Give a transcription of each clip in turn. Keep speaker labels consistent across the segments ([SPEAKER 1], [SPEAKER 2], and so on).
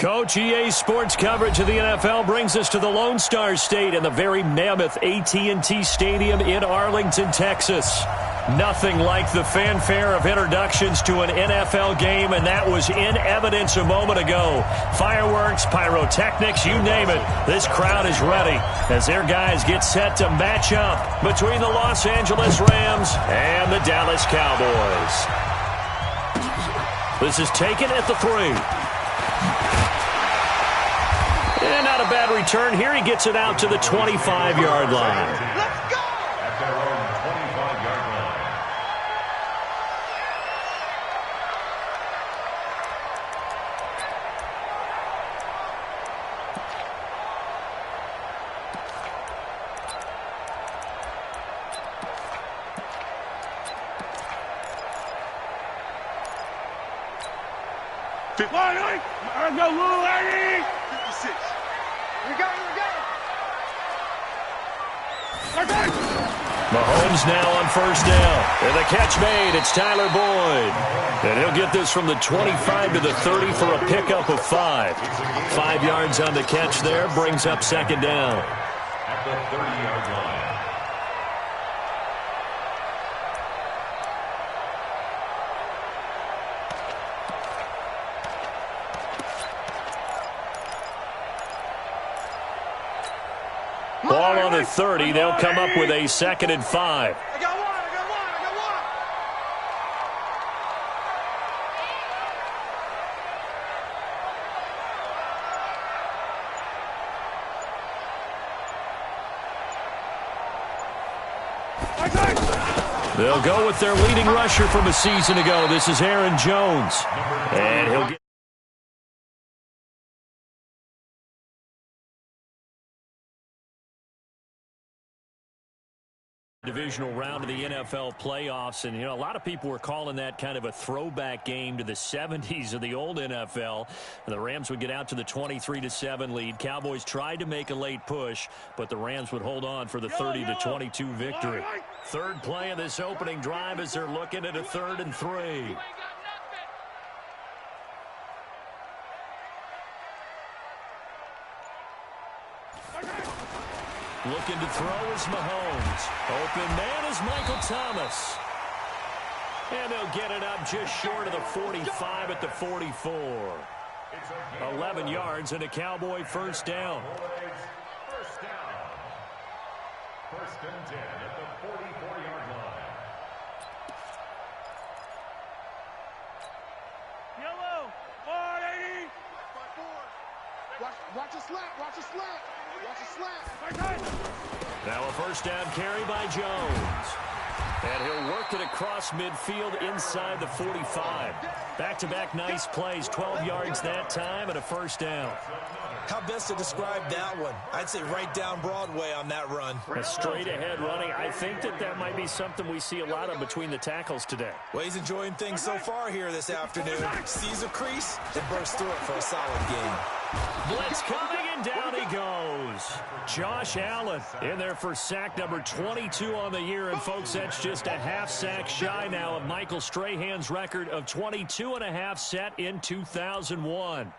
[SPEAKER 1] Coach, EA Sports coverage of the NFL brings us to the Lone Star State and the very mammoth AT&T Stadium in Arlington, Texas. Nothing like the fanfare of introductions to an NFL game, and that was in evidence a moment ago. Fireworks, pyrotechnics, you name it. This crowd is ready as their guys get set to match up between the Los Angeles Rams and the Dallas Cowboys. This is taken at the 3. And not a bad return here. He gets it out to the 25-yard line.
[SPEAKER 2] Let's go! At their own 25-yard line.
[SPEAKER 3] Let's go, little lady!
[SPEAKER 2] 56. Here we go.
[SPEAKER 1] Mahomes now on first down. And the catch made. It's Tyler Boyd. And he'll get this from the 25 to the 30 for a pickup of 5. 5 yards on the catch there. Brings up second down.
[SPEAKER 2] At the 30-yard line.
[SPEAKER 1] Ball on the 30. They'll come up with a 2nd and 5.
[SPEAKER 2] I got one.
[SPEAKER 1] They'll go with their leading rusher from a season ago. This is Aaron Jones. And he'll get divisional round of the NFL playoffs, and a lot of people were calling that kind of a throwback game to the 70s of the old NFL. And the Rams would get out to the 23-7 lead. Cowboys tried to make a late push, but the Rams would hold on for the 30-22 victory. Third play of this opening drive as they're looking at a 3rd and 3. Looking to throw is Mahomes. Open man is Michael Thomas. And they'll get it up just short of the 45 at the 44. 11 yards and a Cowboy first down.
[SPEAKER 2] First down. 1st and 10 at the 44-yard line.
[SPEAKER 3] Yellow, 180.
[SPEAKER 4] Watch a slant.
[SPEAKER 1] Now a first down carry by Jones. And he'll work it across midfield inside the 45. Back-to-back nice plays, 12 yards that time and a first down.
[SPEAKER 5] How best to describe that one? I'd say right down Broadway on that run.
[SPEAKER 1] A straight-ahead running. I think that might be something we see a lot of between the tackles today.
[SPEAKER 5] Well, he's enjoying things so far here this afternoon. Sees a crease and bursts through it for a solid game.
[SPEAKER 1] Blitz coming, and down he goes. Josh Allen in there for sack number 22 on the year. And, folks, that's just a half sack shy now of Michael Strahan's record of 22 and a half set in 2001.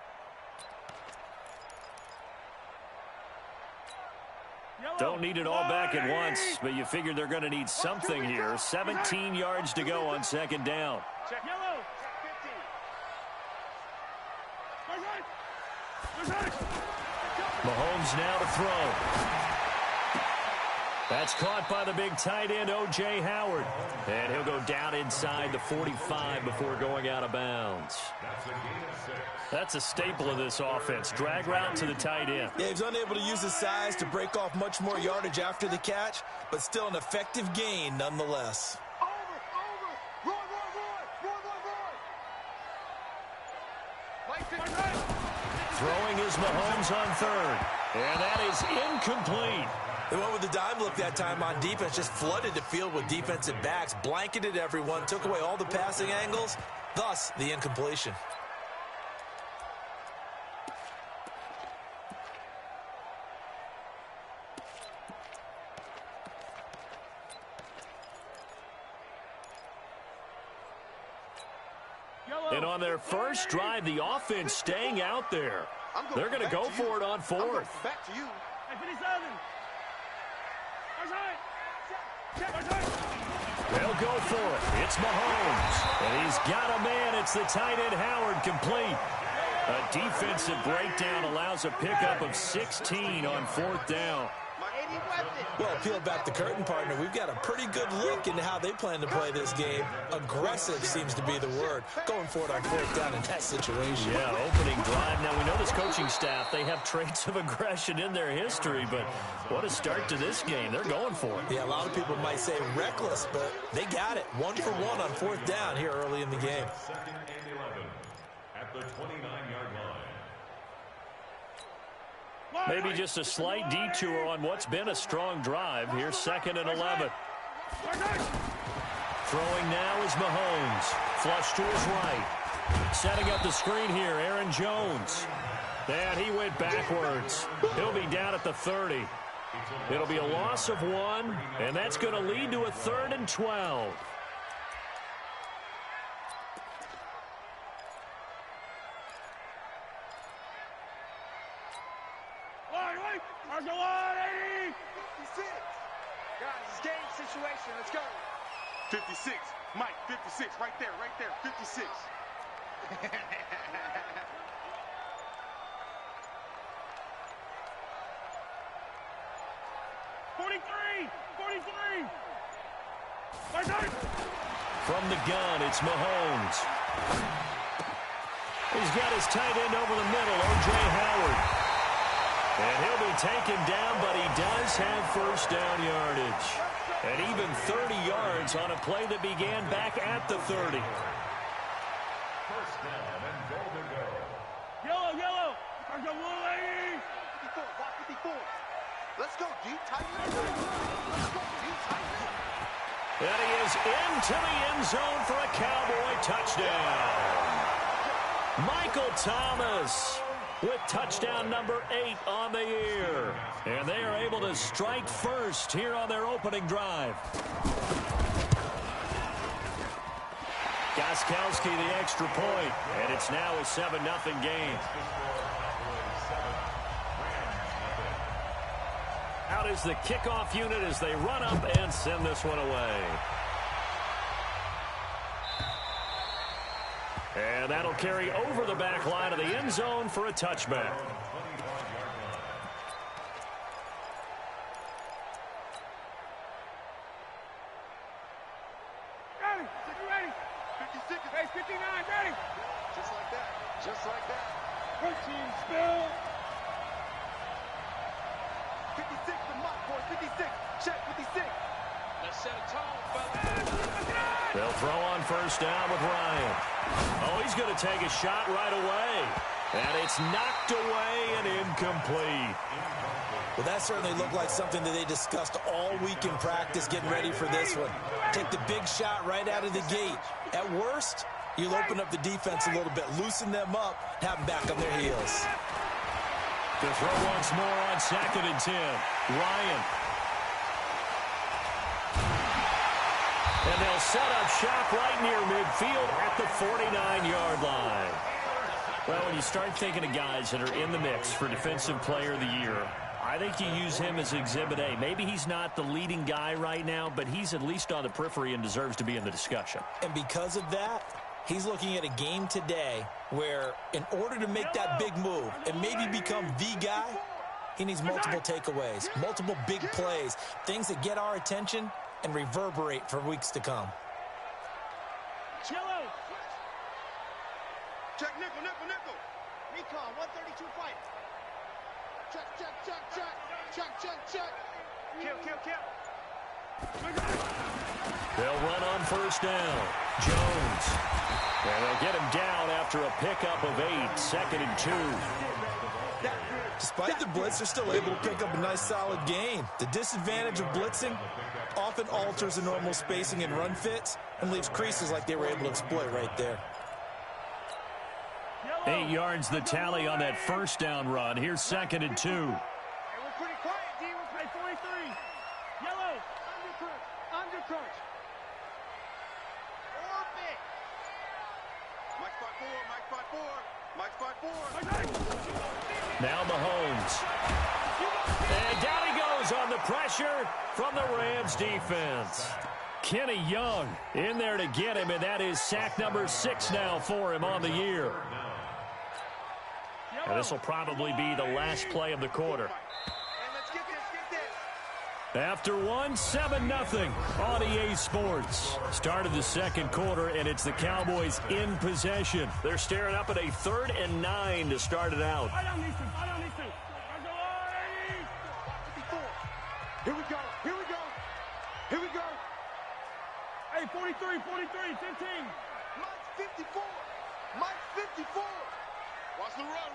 [SPEAKER 1] Don't need it all back at once, but you figure they're going to need something here. 17 yards to go on 2nd down. Mahomes now to throw. That's caught by the big tight end, O.J. Howard. And he'll go down inside the 45 before going out of bounds. That's a staple of this offense. Drag route to the tight end.
[SPEAKER 5] Yeah, he's unable to use his size to break off much more yardage after the catch, but still an effective gain nonetheless.
[SPEAKER 1] Throwing is Mahomes on 3rd. And that is incomplete.
[SPEAKER 5] They went with the dime look that time on defense, just flooded the field with defensive backs, blanketed everyone, took away all the passing angles, thus the incompletion.
[SPEAKER 1] And on their first drive, the offense staying out there. They're going to go for it on fourth.
[SPEAKER 4] Back to you.
[SPEAKER 3] Hey, 57.
[SPEAKER 1] They'll go for it. It's Mahomes. And he's got a man. It's the tight end, Howard, complete. A defensive breakdown allows a pickup of 16 on fourth down.
[SPEAKER 5] Well, peel back the curtain, partner. We've got a pretty good look into how they plan to play this game. Aggressive seems to be the word. Going for it on fourth down in that situation.
[SPEAKER 1] Yeah, opening drive. Now, we know this coaching staff, they have traits of aggression in their history, but what a start to this game. They're going for it.
[SPEAKER 5] Yeah, a lot of people might say reckless, but they got it. 1 for 1 on fourth down here early in the game.
[SPEAKER 2] Second and 11 at the 29-yard line.
[SPEAKER 1] Maybe just a slight detour on what's been a strong drive. Here's second and 11. Throwing now is Mahomes. Flush to his right. Setting up the screen here, Aaron Jones. And he went backwards. He'll be down at the 30. It'll be a loss of 1, and that's going to lead to a 3rd and 12.
[SPEAKER 3] Mark 80.
[SPEAKER 4] 56. Guys, it's game situation. Let's go. 56. Mike, 56. Right there, 56.
[SPEAKER 3] 43.
[SPEAKER 1] From the gun, it's Mahomes. He's got his tight end over the middle, O.J. Howard. And he'll be taken down, but he does have first down yardage. And even 30 yards on a play that began back at the 30.
[SPEAKER 2] First down and goal to go.
[SPEAKER 3] Yellow. Mark 80.
[SPEAKER 4] 54. Block 54. Let's go, deep tight end. Let's go, deep tight end.
[SPEAKER 1] And he is into the end zone for a Cowboy touchdown. Michael Thomas with touchdown number 8 on the year. And they are able to strike first here on their opening drive. Gostkowski the extra point, and it's now a 7-0 game. Out is the kickoff unit as they run up and send this one away. And that'll carry over the back line of the end zone for a touchback.
[SPEAKER 3] Ready.
[SPEAKER 4] 56.
[SPEAKER 3] Hey, 59, ready.
[SPEAKER 4] Just like that. Just like that.
[SPEAKER 3] 13, spill.
[SPEAKER 4] 56 to Mike, boy. 56. Check 56.
[SPEAKER 3] Let's set a tone, fellas.
[SPEAKER 1] They'll throw on first down with Ryan. Oh, he's going to take a shot right away. And it's knocked away and incomplete.
[SPEAKER 5] Well, that certainly looked like something that they discussed all week in practice getting ready for this one. Take the big shot right out of the gate. At worst, you'll open up the defense a little bit, loosen them up, have them back on their heels.
[SPEAKER 1] To throw once more on second and 10. Ryan. And they'll set up shop right near midfield at the 49-yard line. Well, when you start thinking of guys that are in the mix for Defensive Player of the Year, I think you use him as Exhibit A. Maybe he's not the leading guy right now, but he's at least on the periphery and deserves to be in the discussion.
[SPEAKER 5] And because of that, he's looking at a game today where in order to make that big move and maybe become the guy, he needs multiple takeaways, multiple big plays, things that get our attention and reverberate for weeks to come.
[SPEAKER 3] Yellow.
[SPEAKER 4] Check nickel. Recon, 132 fight. Check. Kill.
[SPEAKER 1] They'll run on first down. Jones. And they'll get him down after a pickup of 8, second and 2.
[SPEAKER 5] Despite the blitz, they're still able to pick up a nice solid gain. The disadvantage of blitzing often alters the normal spacing and run fits and leaves creases like they were able to exploit right there.
[SPEAKER 1] 8 yards the tally on that first down run. Here's second and 2.
[SPEAKER 3] Hey, we're pretty quiet, D. We're playing 43. Yellow. Under crunch.
[SPEAKER 4] Orbit. Mike Mike 5-4.
[SPEAKER 1] Now Mahomes. And down he goes on the pressure from the Rams defense. Kenny Young in there to get him, and that is sack number 6 now for him on the year. And this will probably be the last play of the quarter. After one, 7-0 on EA Sports. Start of the second quarter, and it's the Cowboys in possession. They're staring up at a 3rd and 9 to start it out.
[SPEAKER 4] Here we go.
[SPEAKER 3] Hey, 43, 15.
[SPEAKER 4] Mike 54. Watch the run.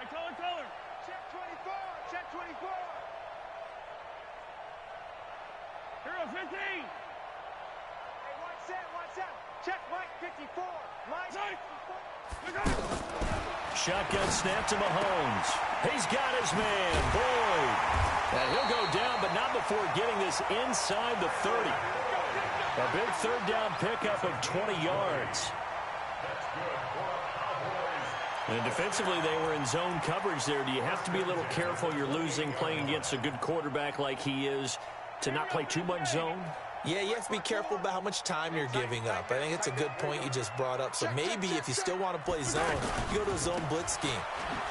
[SPEAKER 3] Hey, color.
[SPEAKER 4] Check 24.
[SPEAKER 3] Hero 15.
[SPEAKER 4] Hey, watch that. Check Mike 54. Mike 54.
[SPEAKER 1] Shotgun snap to Mahomes. He's got his man, Boyd. And he'll go down, but not before getting this inside the 30. A big 3rd down pickup of 20 yards. And defensively, they were in zone coverage there. Do you have to be a little careful? You're losing playing against a good quarterback like he is to not play too much zone?
[SPEAKER 5] Yeah, you have to be careful about how much time you're giving up. I think it's a good point you just brought up. So maybe if you still want to play zone, you go to a zone blitz scheme.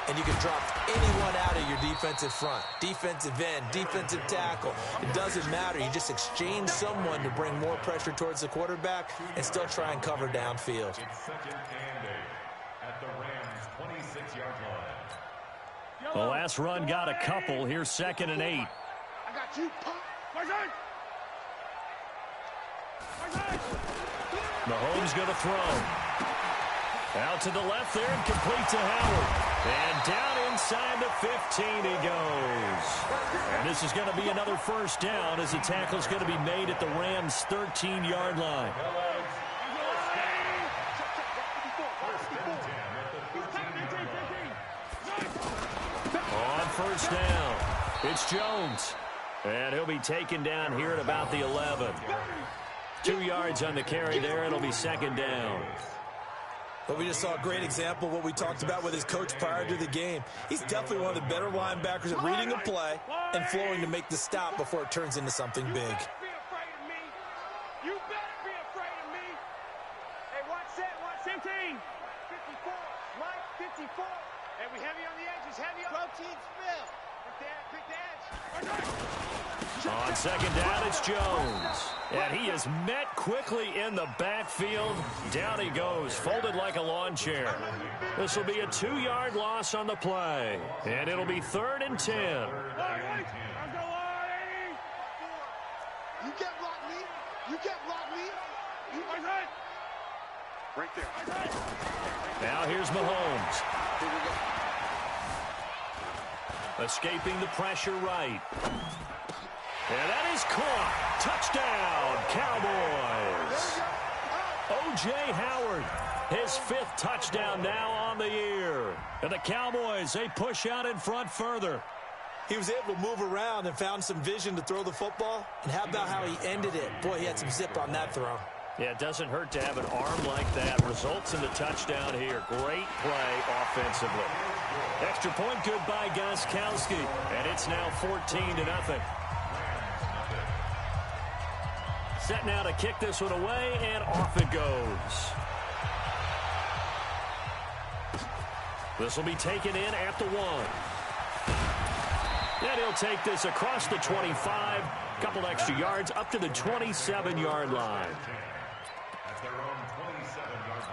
[SPEAKER 5] And you can drop anyone out of your defensive front. Defensive end, defensive tackle. It doesn't matter. You just exchange someone to bring more pressure towards the quarterback and still try and cover downfield.
[SPEAKER 2] It's 2nd and 8 at the Rams' 26-yard line.
[SPEAKER 1] The last run got a couple. Here's 2nd and 8.
[SPEAKER 4] I got you, Pop.
[SPEAKER 1] Mahomes going to throw. Out to the left there and complete to Howard. And down inside the 15 he goes. And this is going to be another 1st down as the tackle's going to be made at the Rams' 13-yard line. On 1st down, it's Jones. And he'll be taken down here at about the 11. 2 yards on the carry there. It'll be 2nd down.
[SPEAKER 5] But we just saw a great example of what we talked about with his coach prior to the game. He's definitely one of the better linebackers at reading a play and flowing to make the stop before it turns into something big.
[SPEAKER 4] You better be afraid of me. Hey, watch that.
[SPEAKER 3] 15.
[SPEAKER 4] 54. Mike 54. And we heavy on the edges. Heavy on. Protein spill. Pick the edge.
[SPEAKER 1] On 2nd down, it's Jones. And he is met quickly in the backfield. Down he goes, folded like a lawn chair. This will be a 2-yard loss on the play. And it'll be 3rd and 10.
[SPEAKER 4] You can't block me. Right there.
[SPEAKER 1] Now here's Mahomes.
[SPEAKER 4] Here we go.
[SPEAKER 1] Escaping the pressure right. And that is caught. Touchdown, Cowboys. O.J. Howard, his 5th touchdown now on the year. And the Cowboys, they push out in front further.
[SPEAKER 5] He was able to move around and found some vision to throw the football. And how about how he ended it? Boy, he had some zip on that throw.
[SPEAKER 1] Yeah, it doesn't hurt to have an arm like that. Results in the touchdown here. Great play offensively. Extra point good by Gostkowski. And it's now 14-0. Set now to kick this one away, and off it goes. This will be taken in at the 1. And he'll take this across the 25. Couple extra yards up to the 27-yard line.
[SPEAKER 2] At their own 27-yard line.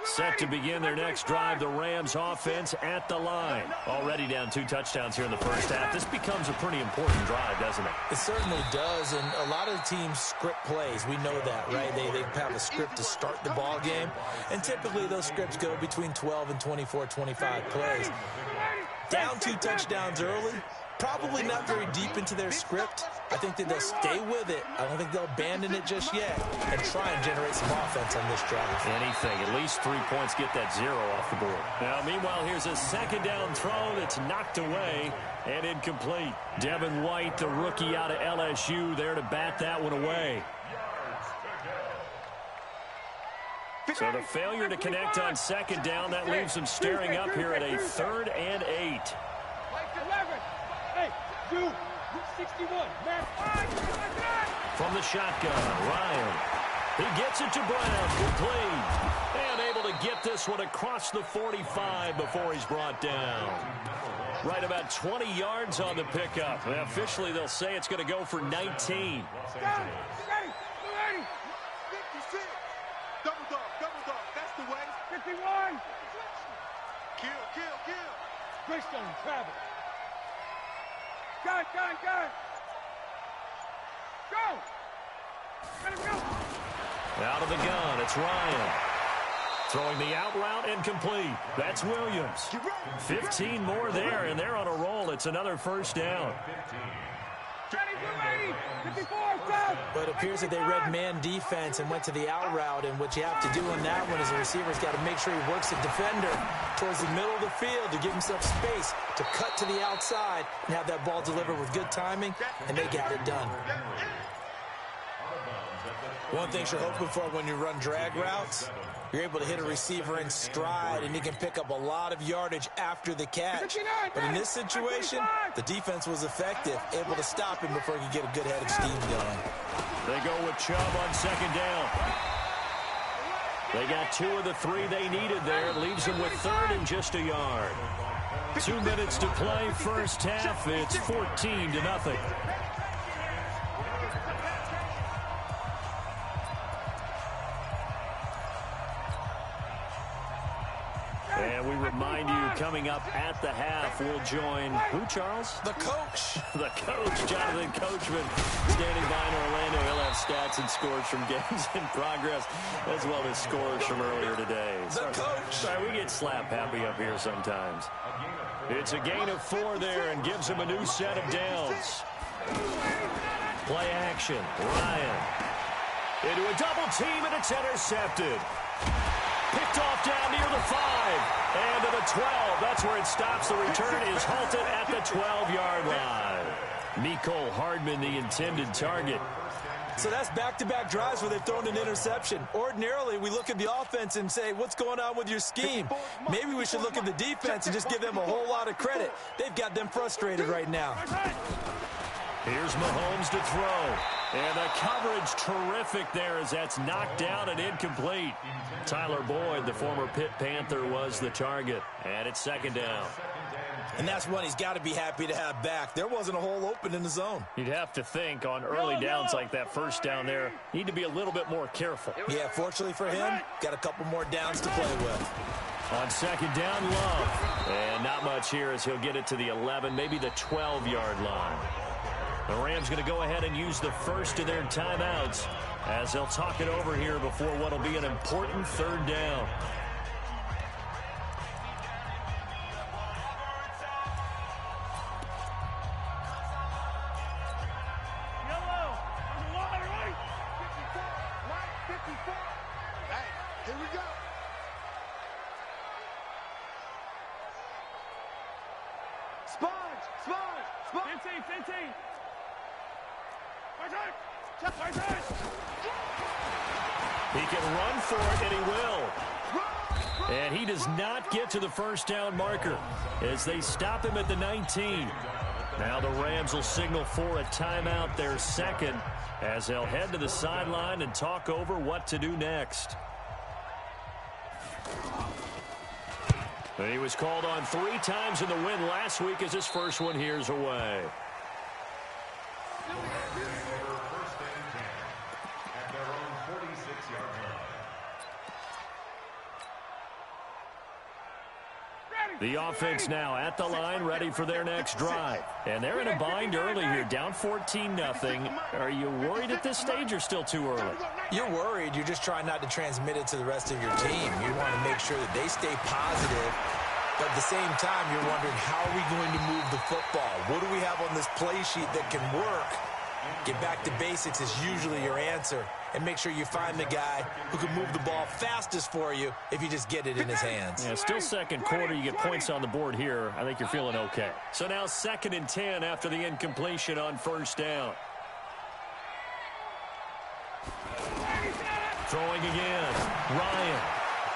[SPEAKER 1] Set to begin their next drive, the Rams offense at the line. Already down 2 touchdowns here in the first half. This becomes a pretty important drive, doesn't it?
[SPEAKER 5] It certainly does, and a lot of the teams script plays. We know that, right? They have a script to start the ball game, and typically those scripts go between 12 and 24, 25 plays. Down 2 touchdowns early, probably not very deep into their script. I think that they'll stay with it. I don't think they'll abandon it just yet and try and generate some offense on this drive.
[SPEAKER 1] Anything. At least 3 points, get that 0 off the board. Now, meanwhile, here's a 2nd down throw that's knocked away and incomplete. Devin White, the rookie out of LSU, there to bat that one away. So the failure to connect on second down, that leaves them staring up here at a 3rd and 8.
[SPEAKER 3] 11. Hey, dude, 61. Man,
[SPEAKER 1] From the shotgun, Ryan. He gets it to Brown, complete. And able to get this one across the 45 before he's brought down. Right about 20 yards on the pickup. And officially, they'll say it's going to go for 19.
[SPEAKER 3] Ready. 56.
[SPEAKER 4] Double dog, that's the way.
[SPEAKER 3] 51.
[SPEAKER 4] Kill.
[SPEAKER 3] Greystone, travel. Gun. Go. Let him go.
[SPEAKER 1] Out of the gun, it's Ryan. Throwing the out route incomplete. That's Williams. 15 more there, and they're on a roll. It's another first down.
[SPEAKER 3] 54, stop.
[SPEAKER 5] But it appears that they read man defense and went to the out route, and what you have to do on that one is the receiver's got to make sure he works the defender towards the middle of the field to give himself space to cut to the outside and have that ball delivered with good timing, and they got it done. One thing you're hoping for when you run drag routes, you're able to hit a receiver in stride, and he can pick up a lot of yardage after the catch. But in this situation, the defense was effective, able to stop him before he could get a good head of steam going.
[SPEAKER 1] They go with Chubb on second down. They got 2 of the 3 they needed there. Leaves them with 3rd and just a yard. 2 minutes to play first half. It's 14-0. And we remind you, coming up at the half, we'll join who, Charles?
[SPEAKER 5] The coach.
[SPEAKER 1] The coach, Jonathan Coachman, standing by in Orlando. He'll have stats and scores from games in progress, as well as scores from earlier today.
[SPEAKER 5] The coach.
[SPEAKER 1] Sorry, we get slap happy up here sometimes. It's a gain of 4 there and gives him a new set of downs. Play action. Ryan. Into a double team, and it's intercepted. Picked off down near the 5. And to the 12. That's where it stops. The return is halted at the 12-yard line. Mecole Hardman, the intended target.
[SPEAKER 5] So that's back-to-back drives where they've thrown an interception. Ordinarily, we look at the offense and say, what's going on with your scheme? Maybe we should look at the defense and just give them a whole lot of credit. They've got them frustrated right now.
[SPEAKER 1] Here's Mahomes to throw. And the coverage terrific there as that's knocked down and incomplete. Tyler Boyd, the former Pitt Panther, was the target. And it's second down.
[SPEAKER 5] And that's one he's got to be happy to have back. There wasn't a hole open in the zone.
[SPEAKER 1] You'd have to think on early downs like that first down there, need to be a little bit more careful.
[SPEAKER 5] Yeah, fortunately for him, got a couple more downs to play with.
[SPEAKER 1] On second down, Love. And not much here as he'll get it to the 11, maybe the 12-yard line. The Rams going to go ahead and use the first of their timeouts as they'll talk it over here before what will be an important 3rd down.
[SPEAKER 3] Yellow. On the line, right? 54.
[SPEAKER 4] Hey, here we go.
[SPEAKER 3] Sponge. 15.
[SPEAKER 1] He can run for it, and he will. And he does not get to the first down marker as they stop him at the 19. Now the Rams will signal for a timeout, their second, as they'll head to the sideline and talk over what to do next. He was called on 3 times in the win last week as his first one here's away.
[SPEAKER 2] First and 10 at their own 46-yard line.
[SPEAKER 1] The offense now at the line, ready for their next drive. And they're in a bind early here, down 14-0. Are you worried at this stage or still too early?
[SPEAKER 5] You're worried. You're just trying not to transmit it to the rest of your team. You want to make sure that they stay positive. But at the same time, you're wondering, how are we going to move the football? What do we have on this play sheet that can work? Get back to basics is usually your answer. And make sure you find the guy who can move the ball fastest for you if you just get it in his hands.
[SPEAKER 1] Yeah, still second quarter. You get points on the board here. I think you're feeling okay. So now 2nd and 10 after the incompletion on first down. Throwing again. Ryan.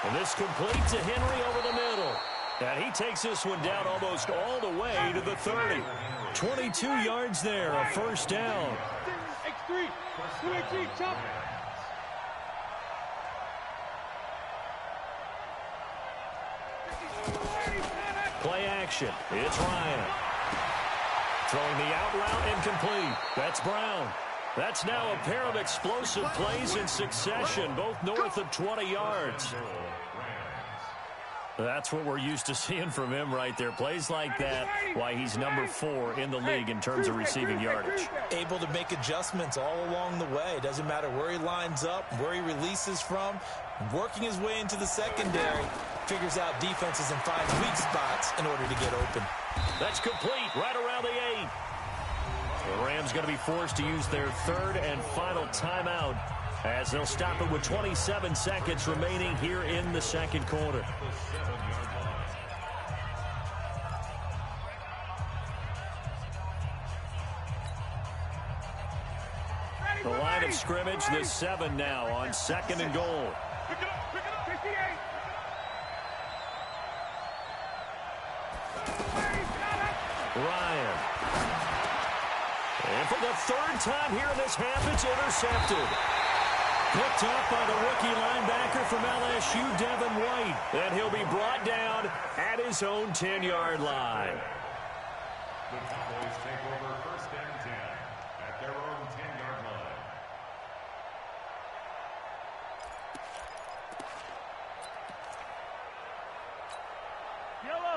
[SPEAKER 1] And this complete to Henry over the middle. And he takes this one down almost all the way to the 30. 22 yards there, a first down.
[SPEAKER 3] X3. 2X3, chop.
[SPEAKER 1] Play action. It's Ryan. Throwing the out route incomplete. That's Brown. That's now a pair of explosive plays in succession, both north of 20 yards. That's what we're used to seeing from him right there. Plays like that, why he's number 4 in the league in terms of receiving yardage.
[SPEAKER 5] Able to make adjustments all along the way. Doesn't matter where he lines up, where he releases from. Working his way into the secondary. Figures out defenses and finds weak spots in order to get open.
[SPEAKER 1] That's complete right around the 8. The Rams going to be forced to use their third and final timeout as they'll stop it with 27 seconds remaining here in the second quarter. The line of scrimmage, the 7 now on second and goal.
[SPEAKER 3] Pick it up, 58.
[SPEAKER 1] Ryan. And for the third time here in this half, it's intercepted. Picked off by the rookie linebacker from LSU, Devin White. And he'll be brought down at his own 10-yard line.
[SPEAKER 2] The Cowboys take over first and 10 at their own 10-yard line.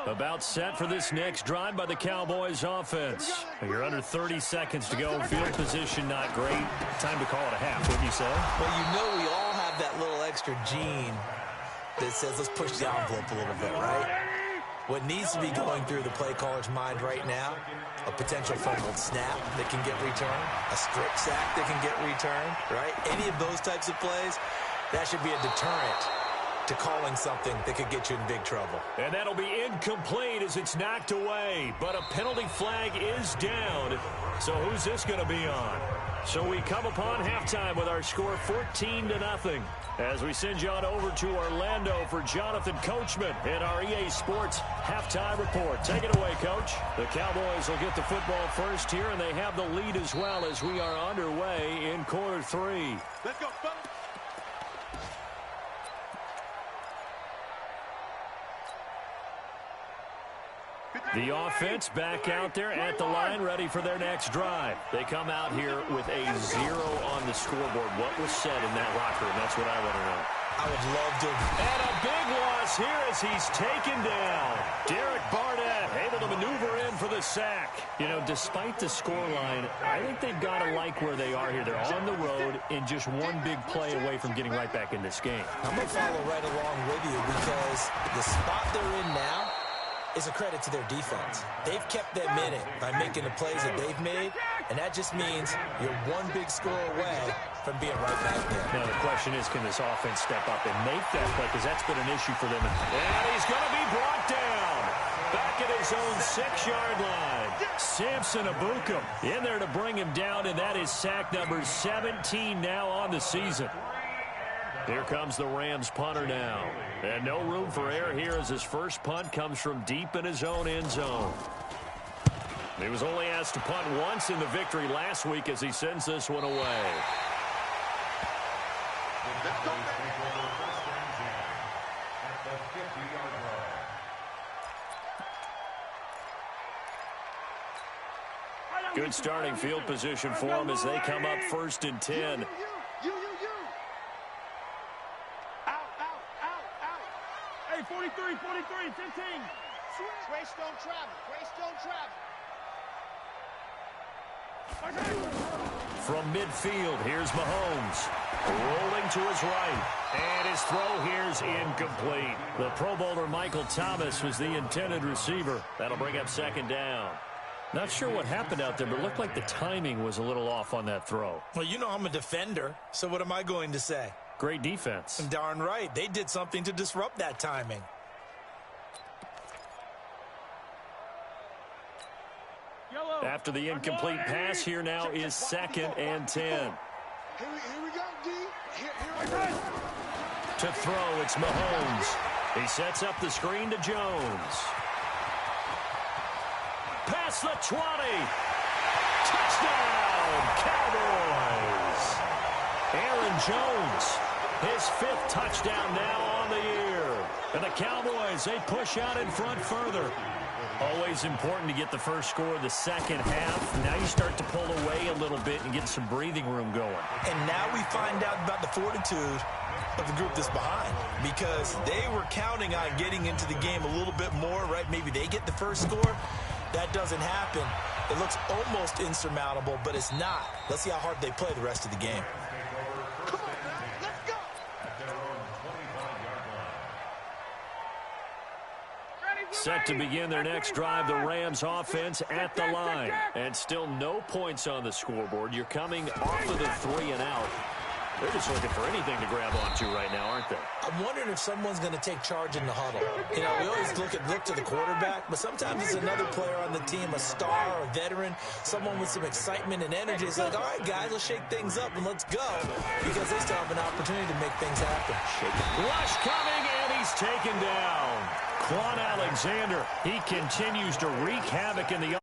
[SPEAKER 1] About set for this next drive by the Cowboys offense. You're under 30 seconds to go. Field position not great. Time to call it a half, wouldn't you say?
[SPEAKER 5] Well, you know we all have that little extra gene that says let's push the envelope a little bit, right? What needs to be going through the play caller's mind right now, a potential fumbled snap that can get returned, a strip sack that can get returned, right? Any of those types of plays, that should be a deterrent to calling something that could get you in big trouble.
[SPEAKER 1] And that'll be incomplete as it's knocked away. But a penalty flag is down. So who's this going to be on? So we come upon halftime with our score 14-0. As we send you on over to Orlando for Jonathan Coachman in our EA Sports halftime report. Take it away, Coach. The Cowboys will get the football first here, and they have the lead as well as we are underway in quarter 3.
[SPEAKER 4] Let's go, fellas.
[SPEAKER 1] The offense back out there at the line, ready for their next drive. They come out here with a 0 on the scoreboard. What was said in that locker room? That's what I want to know.
[SPEAKER 5] I would love to.
[SPEAKER 1] And a big loss here as he's taken down. Derek Barnett able to maneuver in for the sack. You know, despite the scoreline, I think they've got to like where they are here. They're on the road and just one big play away from getting right back in this game.
[SPEAKER 5] I'm going to follow right along with you because the spot they're in now is a credit to their defense. They've kept them in it by making the plays that they've made, and that just means you're one big score away from being right back there.
[SPEAKER 1] Now, the question is, can this offense step up and make that play? Because that's been an issue for them. And he's going to be brought down back at his own 6-yard line. Samson Abukum in there to bring him down, and that is sack number 17 now on the season. Here comes the Rams punter now. And no room for error here as his first punt comes from deep in his own end zone. He was only asked to punt once in the victory last week as he sends this one away.
[SPEAKER 2] The Cowboys take over first and 10 at the 50-yard line.
[SPEAKER 1] Good starting field position for them as they come up first and 10.
[SPEAKER 3] Hey, 43, 15.
[SPEAKER 4] Grace don't travel. Grace don't travel.
[SPEAKER 1] From midfield, here's Mahomes. Rolling to his right. And his throw here's incomplete. The Pro Bowler Michael Thomas was the intended receiver. That'll bring up second down. Not sure what happened out there, but it looked like the timing was a little off on that throw.
[SPEAKER 5] Well, you know I'm a defender, so what am I going to say?
[SPEAKER 1] Great defense.
[SPEAKER 5] Darn right. They did something to disrupt that timing.
[SPEAKER 1] After the incomplete pass, here now is second and 10.
[SPEAKER 4] Here we go, D. Here I go.
[SPEAKER 1] To throw, it's Mahomes. He sets up the screen to Jones. Past the 20. Touchdown, Cowboys. Aaron Jones, his 5th touchdown now on the year. And the Cowboys, they push out in front further. Always important to get the first score of the second half. Now you start to pull away a little bit and get some breathing room going.
[SPEAKER 5] And now we find out about the fortitude of the group that's behind, because they were counting on getting into the game a little bit more, right? Maybe they get the first score. That doesn't happen. It looks almost insurmountable, but it's not. Let's see how hard they play the rest of the game.
[SPEAKER 4] Come on, now. Let's go.
[SPEAKER 1] Set to begin their next drive, the Rams offense at the line. And still no points on the scoreboard. You're coming off of the 3 and out. They're just looking for anything to grab onto right now, aren't they?
[SPEAKER 5] I'm wondering if someone's going to take charge in the huddle. You know, we always look to the quarterback, but sometimes it's another player on the team, a star, a veteran, someone with some excitement and energy. It's like, all right, guys, let's shake things up and let's go, because they still have an opportunity to make things happen.
[SPEAKER 1] Rush coming, and he's taken down. Quan Alexander, he continues to wreak havoc in the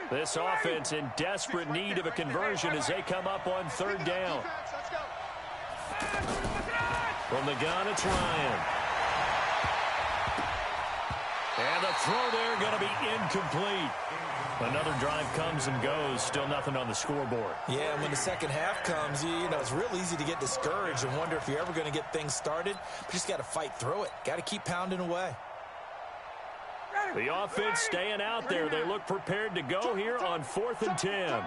[SPEAKER 1] This offense in desperate need of a conversion as they come up on 3rd down. From the gun, it's Ryan. And the throw there going to be incomplete. Another drive comes and goes. Still nothing on the scoreboard.
[SPEAKER 5] Yeah, and when the second half comes, you know, it's real easy to get discouraged and wonder if you're ever going to get things started. But you just got to fight through it. Got to keep pounding away.
[SPEAKER 1] The offense staying out there. They look prepared to go here on 4th and 10.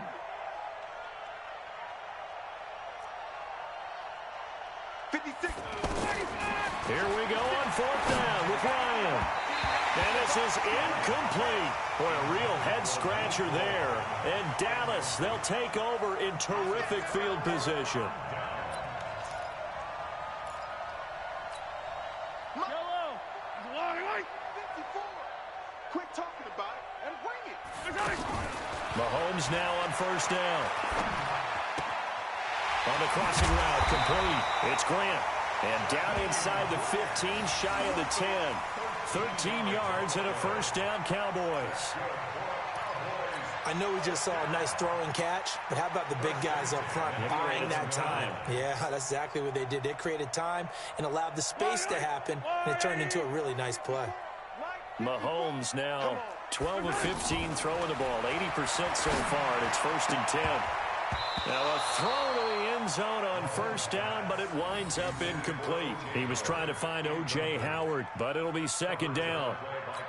[SPEAKER 1] Here we go on 4th down with Ryan. And this is incomplete. Boy, a real head-scratcher there. And Dallas, they'll take over in terrific field position.
[SPEAKER 4] Quit talking about it and bring it.
[SPEAKER 1] Mahomes now on 1st down. On the crossing route, complete. It's Grant. And down inside the 15, shy of the 10. 13 yards and a 1st down, Cowboys.
[SPEAKER 5] I know we just saw a nice throwing catch, but how about the big guys up front buying that time? Yeah, that's exactly what they did. They created time and allowed the space to happen, and it turned into a really nice play.
[SPEAKER 1] Mahomes now 12 of 15 throwing the ball, 80% so far, and it's 1st and 10. Now a throw to the end zone on 1st down, but it winds up incomplete. He was trying to find O.J. Howard, but it'll be 2nd down.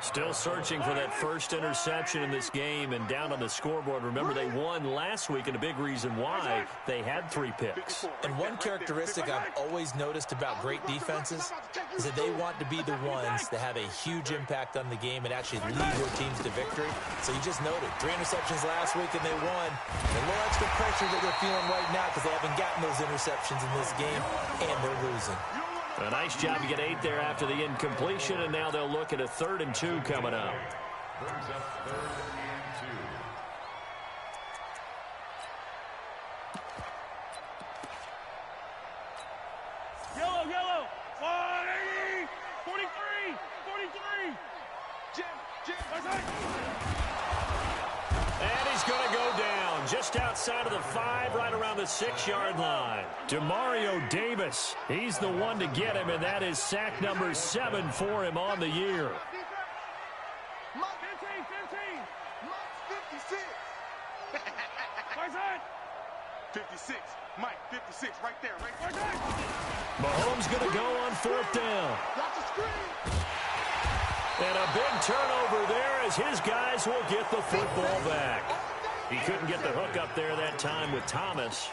[SPEAKER 1] Still searching for that first interception in this game and down on the scoreboard. Remember, they won last week, and a big reason why they had 3 picks.
[SPEAKER 5] And one characteristic I've always noticed about great defenses is that they want to be the ones that have a huge impact on the game and actually lead their teams to victory. So you just noted 3 interceptions last week, and they won. A little extra pressure that they're feeling right now because they haven't gotten those interceptions in this game, and they're losing.
[SPEAKER 1] A nice job to get 8 there after the incompletion, and now they'll look at a 3rd and 2 coming up.
[SPEAKER 2] Brings up 3rd and 2.
[SPEAKER 3] Yellow. 40, 43, 43. Jim.
[SPEAKER 1] And he's going to go down just outside of the 5, right around the 6-yard line. Demario Davis, he's the one to get him, and that is sack number 7 for him on the year.
[SPEAKER 3] 15.
[SPEAKER 4] 56. Mike, 56, right there.
[SPEAKER 1] Mahomes going to go on 4th down. And a big turnover there as his guys will get the football back. He couldn't get the hook up there that time with Thomas.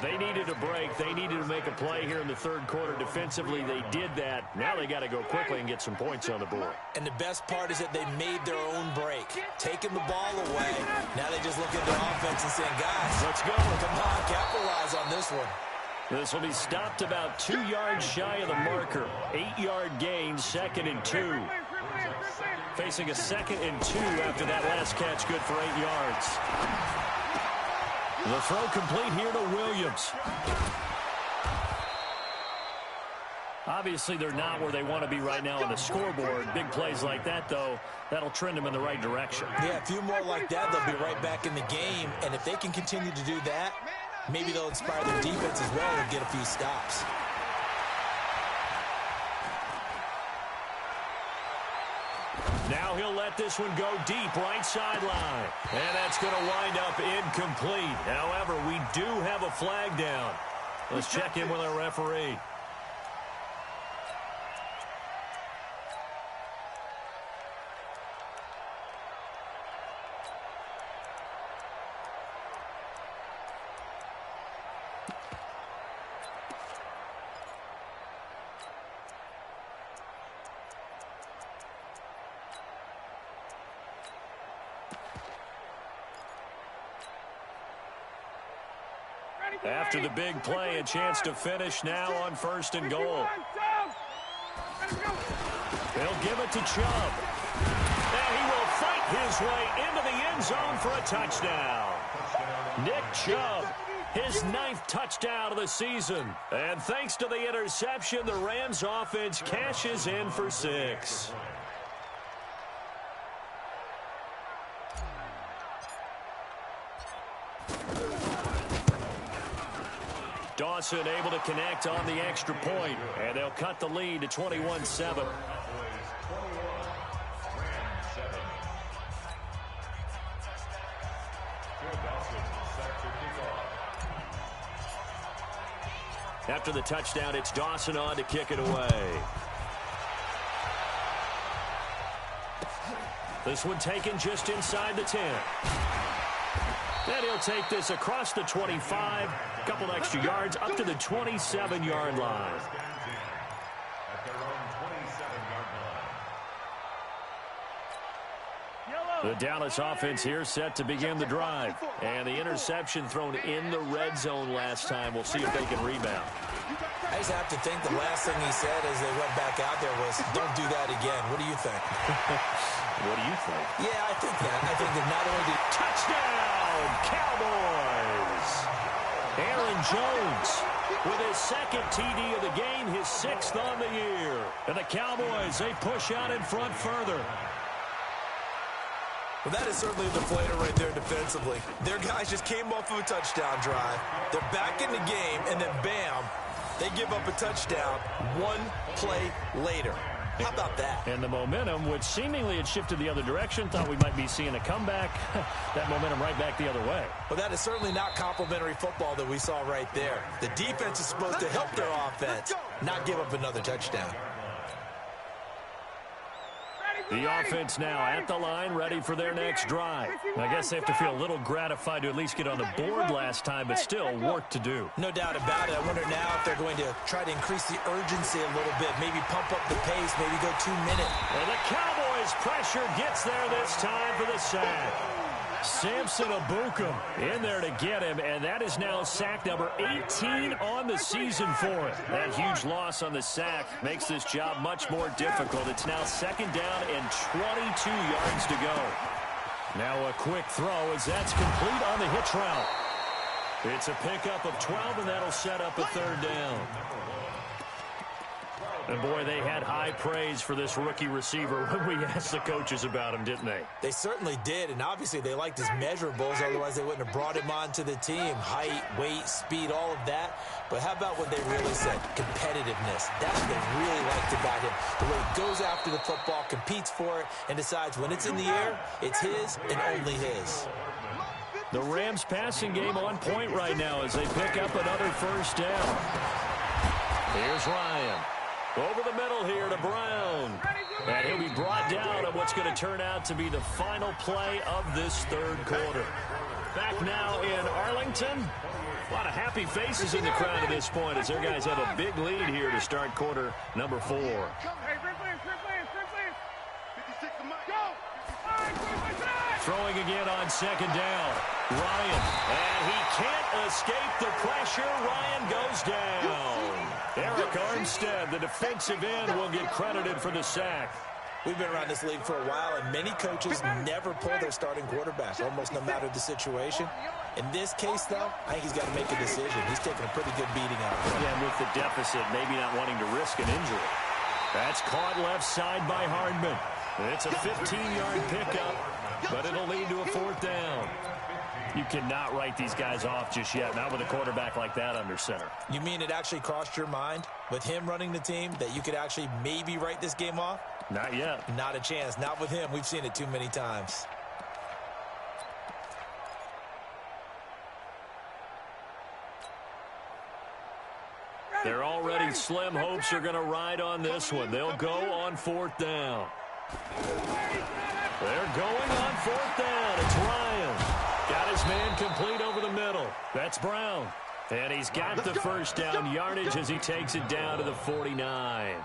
[SPEAKER 1] They needed a break. They needed to make a play here in the third quarter. Defensively, they did that. Now they got to go quickly and get some points on the board.
[SPEAKER 5] And the best part is that they made their own break, taking the ball away. Now they just look at their offense and saying, guys,
[SPEAKER 1] let's go.
[SPEAKER 5] Come on, capitalize on this one.
[SPEAKER 1] This will be stopped about 2 yards shy of the marker. 8-yard gain, 2nd and 2. Facing a 2nd and 2 after that last catch, good for 8 yards. The throw complete here to Williams. Obviously, they're not where they want to be right now on the scoreboard. Big plays like that, though, that'll trend them in the right direction.
[SPEAKER 5] Yeah, a few more like that, they'll be right back in the game. And if they can continue to do that, maybe they'll inspire their defense as well and get a few stops.
[SPEAKER 1] Now he'll let this one go deep, right sideline. And that's going to wind up incomplete. However, we do have a flag down. Let's check in with our referee. After the big play, a chance to finish now on 1st and goal. They'll give it to Chubb. And he will fight his way into the end zone for a touchdown. Nick Chubb, his 9th touchdown of the season. And thanks to the interception, the Rams offense cashes in for 6. Dawson able to connect on the extra point, and they'll cut the lead to 21-7. After the touchdown, it's Dawson on to kick it away. This one taken just inside the 10. And he'll take this across the 25, a couple extra yards, up to the 27-yard line. The Dallas offense here set to begin the drive. And the interception thrown in the red zone last time. We'll see if they can rebound.
[SPEAKER 5] I just have to think the last thing he said as they went back out there was, don't do that again. What do you think?
[SPEAKER 1] What do you think?
[SPEAKER 5] Yeah, I think that. I think that not only did...
[SPEAKER 1] Touchdown, Cowboys! Aaron Jones with his 2nd TD of the game, his 6th on the year. And the Cowboys, they push out in front further.
[SPEAKER 5] Well, that is certainly a deflator right there defensively. Their guys just came off of a touchdown drive. They're back in the game, and then bam, they give up a touchdown 1 play later. How about that?
[SPEAKER 1] And the momentum, which seemingly had shifted the other direction, thought we might be seeing a comeback. That momentum right back the other way.
[SPEAKER 5] Well, that is certainly not complimentary football that we saw right there. The defense is supposed to help their offense, not give up another touchdown.
[SPEAKER 1] The offense now at the line, ready for their next drive. I guess they have to feel a little gratified to at least get on the board last time, but still work to do.
[SPEAKER 5] No doubt about it. I wonder now if they're going to try to increase the urgency a little bit, maybe pump up the pace, maybe go 2 minutes.
[SPEAKER 1] And the Cowboys pressure gets there this time for the sack. Samson Abukum in there to get him, and that is now sack number 18 on the season for it. That huge loss on the sack makes this job much more difficult. It's now 2nd down and 22 yards to go. Now a quick throw as that's complete on the hitch route. It's a pickup of 12, and that'll set up a 3rd down. And, boy, they had high praise for this rookie receiver when we asked the coaches about him, didn't they?
[SPEAKER 5] They certainly did, and obviously they liked his measurables. Otherwise, they wouldn't have brought him onto the team. Height, weight, speed, all of that. But how about what they really said? Competitiveness. That's what they really liked about him. The way he goes after the football, competes for it, and decides when it's in the air, it's his and only his.
[SPEAKER 1] The Rams passing game on point right now as they pick up another 1st down. Here's Ryan. Over the middle here to Brown. And he'll be brought down, and we'll what's going to turn out to be the final play of this third quarter. Back now in Arlington. A lot of happy faces in the crowd at this point as their guys have a big lead here to start quarter number 4.
[SPEAKER 3] Hey, free players.
[SPEAKER 4] 56 to Mike.
[SPEAKER 3] Go! All right,
[SPEAKER 1] Throwing again on second down. Ryan. And he can't escape the pressure. Ryan goes down. Eric Armstead, the defensive end, will get credited for the sack.
[SPEAKER 5] We've been around this league for a while, and many coaches never pull their starting quarterbacks, almost no matter the situation. In this case, though, I think he's got to make a decision. He's taking a pretty good beating out there.
[SPEAKER 1] Yeah, and with the deficit, maybe not wanting to risk an injury. That's caught left side by Hardman. It's a 15-yard pickup, but it'll lead to a 4th down. You cannot write these guys off just yet, not with a quarterback like that under center.
[SPEAKER 5] You mean it actually crossed your mind, with him running the team, that you could actually maybe write this game off?
[SPEAKER 1] Not yet.
[SPEAKER 5] Not a chance. Not with him. We've seen it too many times.
[SPEAKER 1] They're already slim hopes are going to ride on this one. They'll go on 4th down. They're going on 4th down. It's Ryan. Got his man complete over the middle. That's Brown. And he's got the first down yardage as he takes it down to the 49.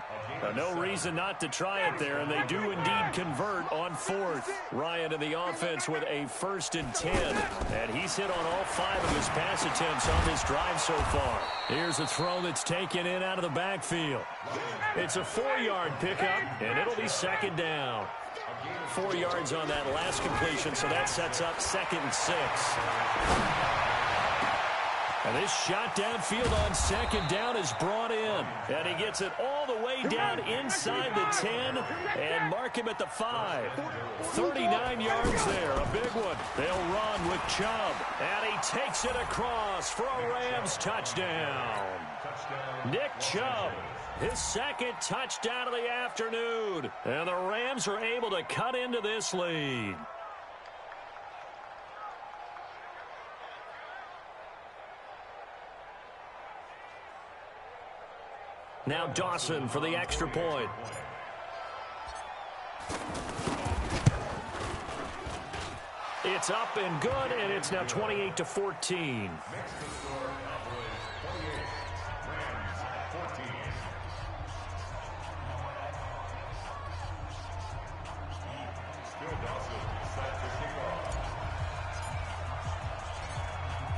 [SPEAKER 1] Now, no reason not to try it there, and they do indeed convert on 4th. Ryan in the offense with a 1st and 10. And he's hit on all 5 of his pass attempts on this drive so far. Here's a throw that's taken in out of the backfield. It's a 4-yard pickup, and it'll be 2nd down. 4 yards on that last completion, so that sets up 2nd and 6. And this shot downfield on 2nd down is brought in. And he gets it all the way down inside the 10 and mark him at the 5. 39 yards there, a big one. They'll run with Chubb. And he takes it across for a Rams touchdown. Nick Chubb, his 2nd touchdown of the afternoon. And the Rams are able to cut into this lead. Now Dawson for the extra point. It's up and good, and it's now 28-14.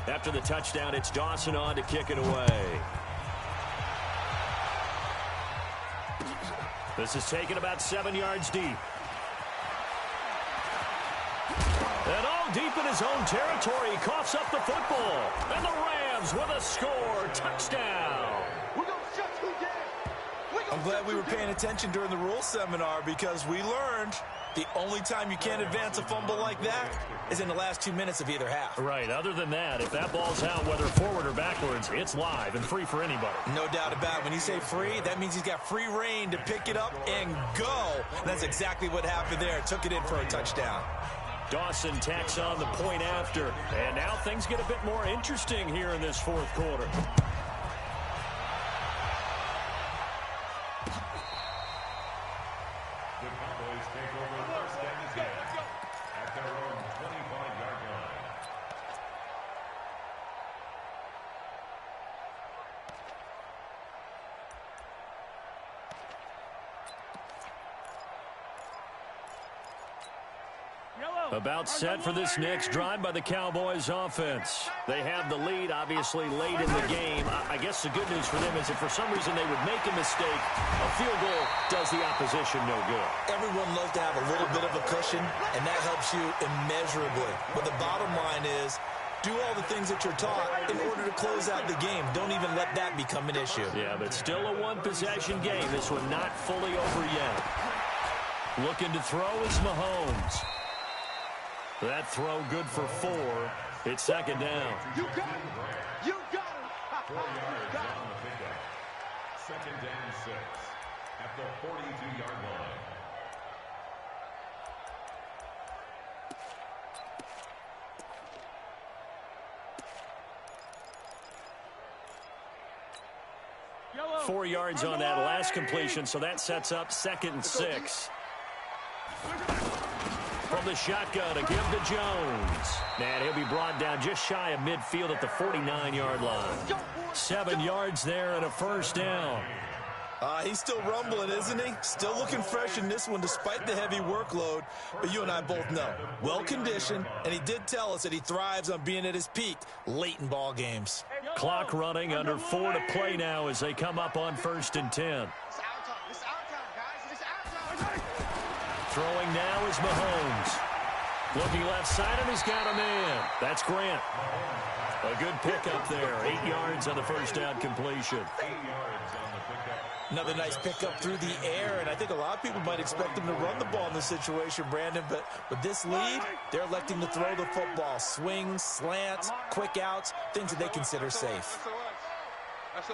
[SPEAKER 1] After the touchdown, it's Dawson on to kick it away. This is taken about 7 yards deep. And all deep in his own territory, he coughs up the football. And the Rams with a score. Touchdown.
[SPEAKER 4] We're going to shut you down.
[SPEAKER 5] I'm glad we were paying attention during the rules seminar because we learned the only time you can't advance a fumble like that is in the last 2 minutes of either half.
[SPEAKER 1] Right. Other than that, if that ball's out, whether forward or backwards, it's live and free for anybody.
[SPEAKER 5] No doubt about it. When you say free, that means he's got free reign to pick it up and go. And that's exactly what happened there. Took it in for a touchdown.
[SPEAKER 1] Dawson tacks on the point after. And now things get a bit more interesting here in this 4th quarter.
[SPEAKER 2] The Cowboys take over 1st and 10 at their own 25-yard line.
[SPEAKER 1] About set for this next drive by the Cowboys offense. They have the lead, obviously, late in the game. I guess the good news for them is if for some reason they would make a mistake, a field goal does the opposition no good.
[SPEAKER 5] Everyone loves to have a little bit of a cushion, and that helps you immeasurably. But the bottom line is, do all the things that you're taught in order to close out the game. Don't even let that become an issue.
[SPEAKER 1] Yeah, but still a one-possession game. This one not fully over yet. Looking to throw is Mahomes. That throw good for 4. It's 2nd down.
[SPEAKER 4] You got it. You got it.
[SPEAKER 2] 4 yards on the pickup. 2nd and 6 at the 42-yard line.
[SPEAKER 3] Yellow.
[SPEAKER 1] 4 yards on that last completion, so that sets up 2nd and 6. From the shotgun, a give to Jones. And he'll be brought down just shy of midfield at the 49-yard line. 7 yards there and a first down.
[SPEAKER 5] He's still rumbling, isn't he? Still looking fresh in this one despite the heavy workload. But you and I both know, well-conditioned, and he did tell us that he thrives on being at his peak late in ball games.
[SPEAKER 1] Clock running, under 4 to play now as they come up on 1st and 10.
[SPEAKER 3] It's our time. It's our time, guys. It's our time.
[SPEAKER 1] Throwing now is Mahomes. Looking left side, and he's got a man. That's Grant. A good pickup there. 8 yards on the first down completion.
[SPEAKER 5] Another nice pickup through the air, and I think a lot of people might expect them to run the ball in this situation, Brandon, but with this lead, they're electing to throw the football. Swings, slants, quick outs, things that they consider safe.
[SPEAKER 4] SOS.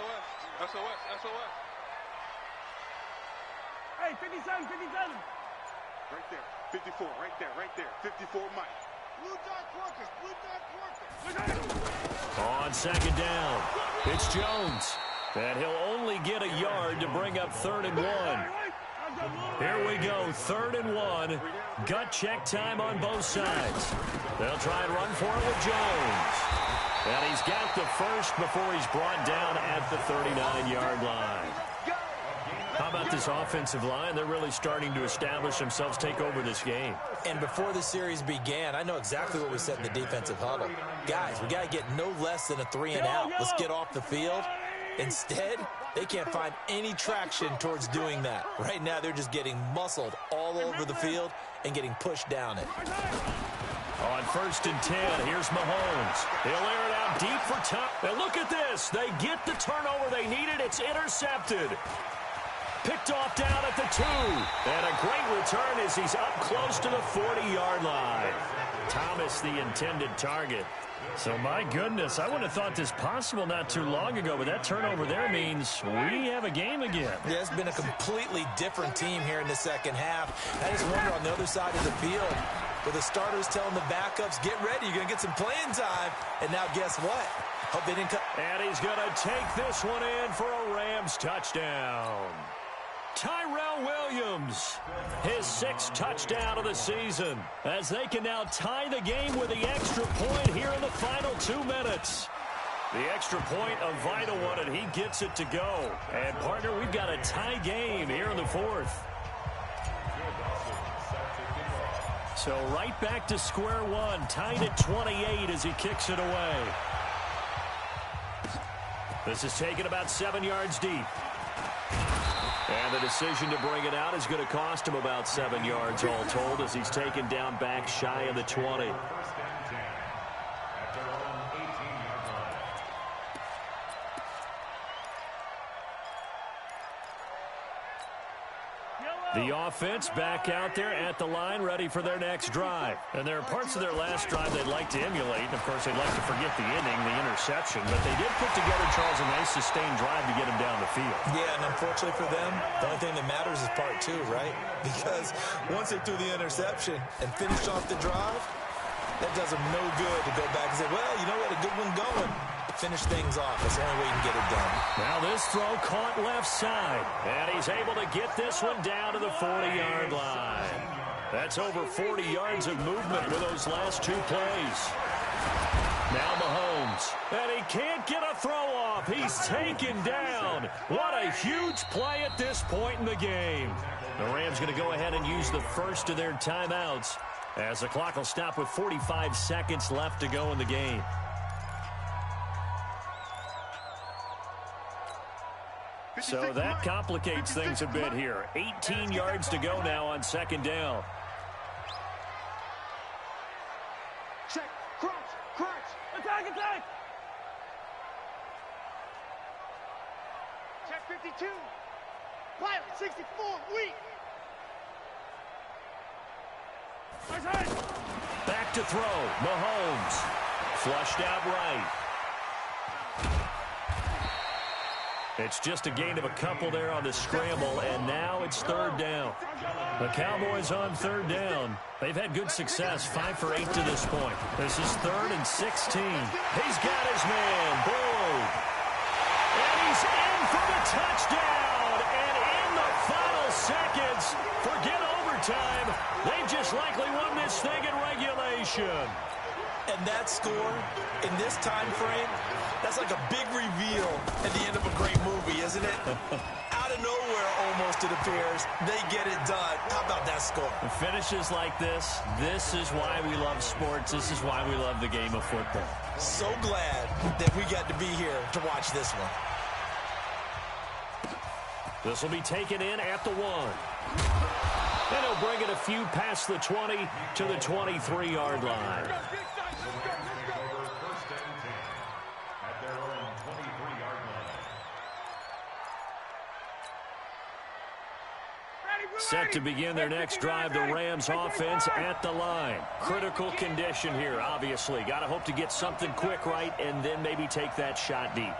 [SPEAKER 3] Hey, 57, 57.
[SPEAKER 4] Right there. 54, right there. 54, Mike.
[SPEAKER 3] Blue dot workers.
[SPEAKER 1] On second down, it's Jones. And he'll only get a yard to bring up 3rd and 1. Here we go, 3rd and 1. Gut check time on both sides. They'll try and run for it with Jones. And he's got the first before he's brought down at the 39-yard line. How about this offensive line? They're really starting to establish themselves, take over this game.
[SPEAKER 5] And before the series began, I know exactly what we said in the defensive huddle. Guys, we got to get no less than a 3 and out. Let's get off the field. Instead, they can't find any traction towards doing that. Right now, they're just getting muscled all over the field and getting pushed down it.
[SPEAKER 1] On 1st and 10, here's Mahomes. He'll air it out deep for top. And look at this. They get the turnover they needed. It's intercepted. Picked off down at the 2. And a great return as he's up close to the 40-yard line. Thomas, the intended target. So, my goodness, I would have thought this possible not too long ago, but that turnover there means we have a game again.
[SPEAKER 5] Yeah, it's been a completely different team here in the second half. I just wonder on the other side of the field, with the starters telling the backups, get ready, you're going to get some playing time. And now guess what? Hope they didn't cut.
[SPEAKER 1] And he's going to take this one in for a Rams touchdown. Tyrell Williams, his 6th touchdown of the season, as they can now tie the game with the extra point here in the final 2 minutes. The extra point, a vital one, and he gets it to go. And, partner, we've got a tie game here in the 4th. So right back to square one, tied at 28 as he kicks it away. This is taken about 7 yards deep. And the decision to bring it out is going to cost him about 7 yards all told as he's taken down back shy of the 20. The offense back out there at the line, ready for their next drive. And there are parts of their last drive they'd like to emulate. And, of course, they'd like to forget the inning, the interception. But they did put together, Charles, a nice sustained drive to get him down the field.
[SPEAKER 5] Yeah, and unfortunately for them, the only thing that matters is part 2, right? Because once they threw the interception and finished off the drive, that does them no good to go back and say, well, you know, we had a good one going. Finish things off. That's the only way you can get it done.
[SPEAKER 1] Now this throw caught left side. And he's able to get this one down to the 40-yard line. That's over 40 yards of movement with those last 2 plays. Now Mahomes. And he can't get a throw off. He's taken down. What a huge play at this point in the game. The Rams going to go ahead and use the first of their timeouts as the clock will stop with 45 seconds left to go in the game. So that complicates things a bit here. 18 yards to go now on 2nd down.
[SPEAKER 3] Check. Crunch. Attack. Check 52. Pilot 64. Weak.
[SPEAKER 1] Back to throw. Mahomes. Flushed out right. It's just a gain of a couple there on the scramble, and now it's 3rd down. The Cowboys on 3rd down. They've had good success, 5 for 8 to this point. This is 3rd and 16. He's got his man. Boom. And he's in for the touchdown. And in the final seconds, forget overtime. overtime. They've just likely won this thing in regulation.
[SPEAKER 5] And that score in this time frame, that's like a big reveal at the end of a great movie, isn't it? Out of nowhere, almost, it appears, they get it done. How about that score?
[SPEAKER 1] Finishes like this is why we love sports. This is why we love the game of football.
[SPEAKER 5] So glad that we got to be here to watch this one.
[SPEAKER 1] This will be taken in at the 1. And he'll bring it a few past the 20 to the 23-yard line. Set to begin their next drive, the Rams offense at the line. Critical condition here, obviously. Got to hope to get something quick right and then maybe take that shot deep.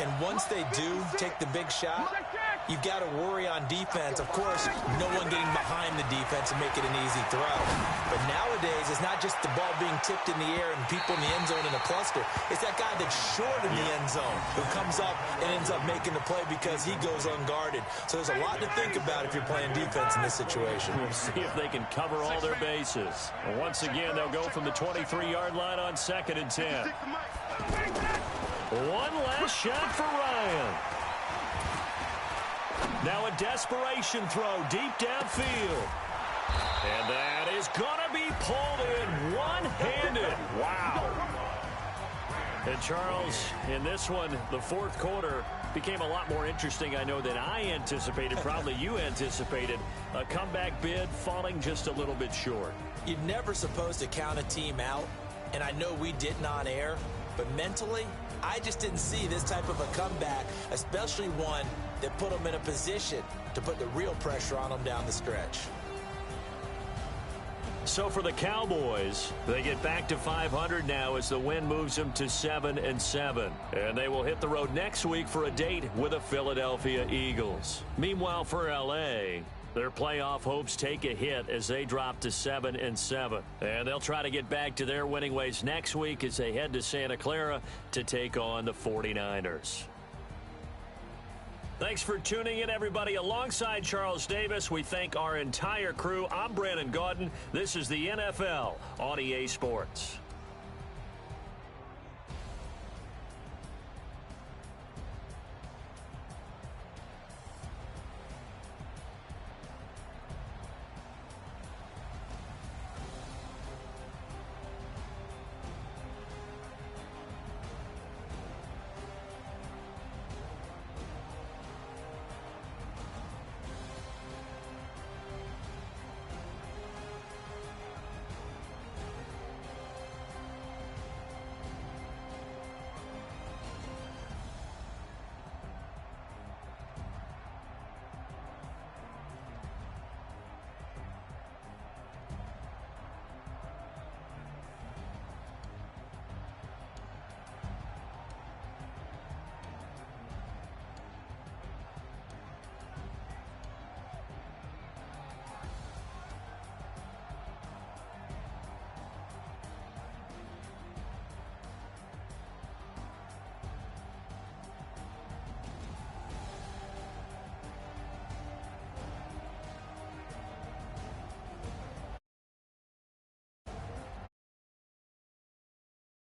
[SPEAKER 5] And once they do take the big shot, you've got to worry on defense. Of course, no one getting behind the defense and make it an easy throw. But nowadays, it's not just the ball being tipped in the air and people in the end zone in a cluster. It's that guy that's short in the end zone who comes up and ends up making the play because he goes unguarded. So there's a lot to think about if you're playing defense in this situation.
[SPEAKER 1] We'll see if they can cover all their bases. And once again, they'll go from the 23-yard line on 2nd and 10. One last shot for Ryan. Now a desperation throw deep downfield. And that is going to be pulled in one-handed. Wow. And Charles, in this one, the fourth quarter became a lot more interesting, I know, than I anticipated. Probably you anticipated. A comeback bid falling just a little bit short.
[SPEAKER 5] You're never supposed to count a team out, and I know we didn't on air, but mentally, I just didn't see this type of a comeback, especially one that put them in a position to put the real pressure on them down the stretch.
[SPEAKER 1] So for the Cowboys, they get back to 500 now as the win moves them to 7-7. And they will hit the road next week for a date with the Philadelphia Eagles. Meanwhile, for L.A., their playoff hopes take a hit as they drop to 7-7. And they'll try to get back to their winning ways next week as they head to Santa Clara to take on the 49ers. Thanks for tuning in, everybody. Alongside Charles Davis, we thank our entire crew. I'm Brandon Gaudin. This is the NFL on EA Sports.